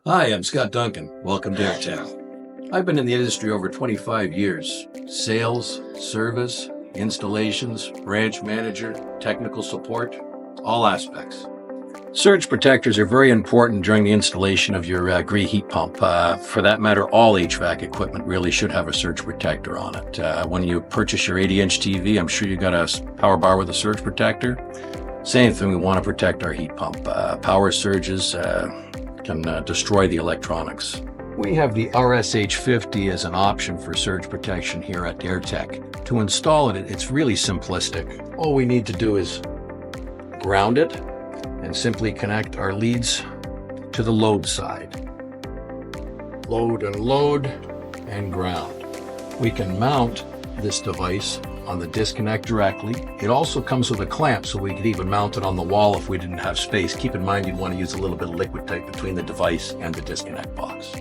Hi, I'm Scott Duncan. Welcome to Airtech. I've been in the industry over 25 years. Sales, service, installations, branch manager, technical support, all aspects. Surge protectors are very important during the installation of your Gree heat pump. For that matter, all HVAC equipment really should have a surge protector on it. When you purchase your 80-inch TV, I'm sure you got a power bar with a surge protector. Same thing, we want to protect our heat pump. Power surges can destroy the electronics. We have the RSH50 as an option for surge protection here at Airtech. To install it, it's really simplistic. All we need to do is ground it and simply connect our leads to the load side. Load and ground. We can mount this device on the disconnect directly. It also comes with a clamp, so we could even mount it on the wall if we didn't have space. Keep in mind you'd want to use a little bit of liquid tape between the device and the disconnect box.